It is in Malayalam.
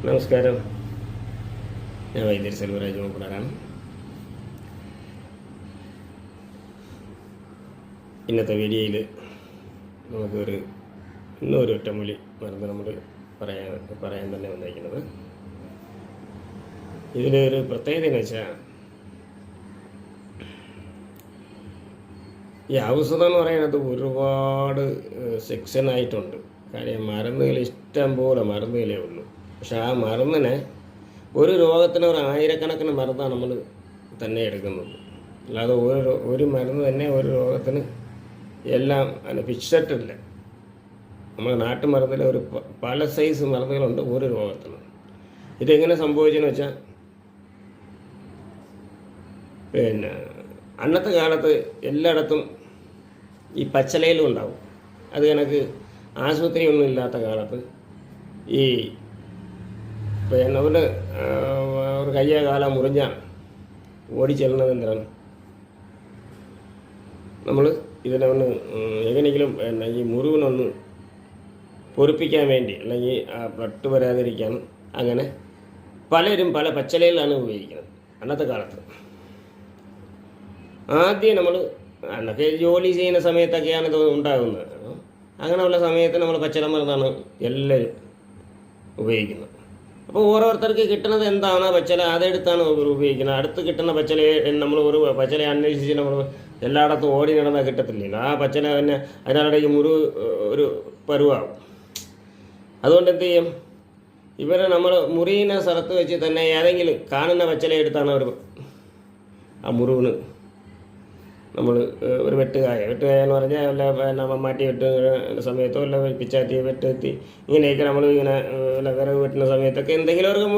നമസ്കാരം. ഞാൻ വൈദ്യർ സെൽവരാജ് മൂപ്പനാരാണ്. ഇന്നത്തെ വീഡിയോയിൽ ഇന്നൊരു ഒറ്റമൂലി മരുന്ന് നമ്മൾ പറയാൻ തന്നെ വന്നിരിക്കുന്നത്. ഇതിലൊരു പ്രത്യേകത എന്ന് വെച്ചാൽ, ഈ ഔഷധം എന്ന് പറയുന്നത് ഒരുപാട് സെക്ഷനായിട്ടുണ്ട്. കാര്യം മരുന്നുകൾ ഇഷ്ടം പോലെ മരുന്നുകളേ ഉള്ളൂ. പക്ഷെ ആ മരുന്നിനെ ഒരു രോഗത്തിന് ഒരു ആയിരക്കണക്കിന് മരുന്നാണ് നമ്മൾ തന്നെ എടുക്കുന്നത്. അല്ലാതെ ഒരു മരുന്ന് തന്നെ ഒരു രോഗത്തിന് എല്ലാം അതിന് ഫിക്സഡില്ല. നമ്മൾ നാട്ടുമരുന്നിൽ പല സൈസ് മരുന്നുകളുണ്ട് ഒരു രോഗത്തിന്. ഇതെങ്ങനെ സംഭവിച്ചെന്ന് വെച്ചാൽ, അന്നത്തെ കാലത്ത് എല്ലായിടത്തും ഈ പച്ചലയിലും ഉണ്ടാവും. അത് കണക്ക് ആശുപത്രിയൊന്നും ഇല്ലാത്ത കാലത്ത് ഈ ഒരു കയ്യ കാലം മുറിഞ്ഞ ഓടിച്ചെല്ലുന്നത് എന്തിനാണ്? നമ്മൾ ഇതിനൊന്ന് എങ്ങനെയെങ്കിലും ഈ മുറിവിനൊന്ന് പൊറിപ്പിക്കാൻ വേണ്ടി, അല്ലെങ്കിൽ പട്ട് വരാതിരിക്കാൻ, അങ്ങനെ പലരും പല പച്ചലയിലാണ് ഉപയോഗിക്കുന്നത് അന്നത്തെ കാലത്ത്. ആദ്യം അന്നൊക്കെ ജോലി ചെയ്യുന്ന സമയത്തൊക്കെയാണ് ഇത് ഉണ്ടാകുന്നത്. അങ്ങനെയുള്ള സമയത്ത് നമ്മൾ പച്ചല മരുന്നാണ് എല്ലാവരും ഉപയോഗിക്കുന്നത്. അപ്പോൾ ഓരോരുത്തർക്ക് കിട്ടുന്നത് എന്താണ് പച്ചല, അതെടുത്താണ് ഉപയോഗിക്കുന്നത്. അടുത്ത് കിട്ടുന്ന പച്ചലയെ ഒരു പച്ചല അന്വേഷിച്ച് നമ്മൾ എല്ലായിടത്തും ഓടി നടന്നാൽ കിട്ടത്തില്ലല്ലോ. ആ പച്ചല തന്നെ അതിനിടയ്ക്ക് ഒരു പരുവാകും. അതുകൊണ്ട് എന്ത് ചെയ്യും, നമ്മൾ മുറിയുന്ന സ്ഥലത്ത് വെച്ച് തന്നെ ഏതെങ്കിലും കാണുന്ന പച്ചല എടുത്താണ് ആ മുറിവിന് നമ്മൾ ഒരു വെട്ടുകായ എന്ന് പറഞ്ഞാൽ വല്ല മാറ്റി വെട്ടുന്ന സമയത്തോ അല്ല പിച്ചാത്തി വെട്ടെത്തി ഇങ്ങനെയൊക്കെ നമ്മൾ വിറക് വെട്ടുന്ന സമയത്തൊക്കെ എന്തെങ്കിലും ഒരു മുറിവ്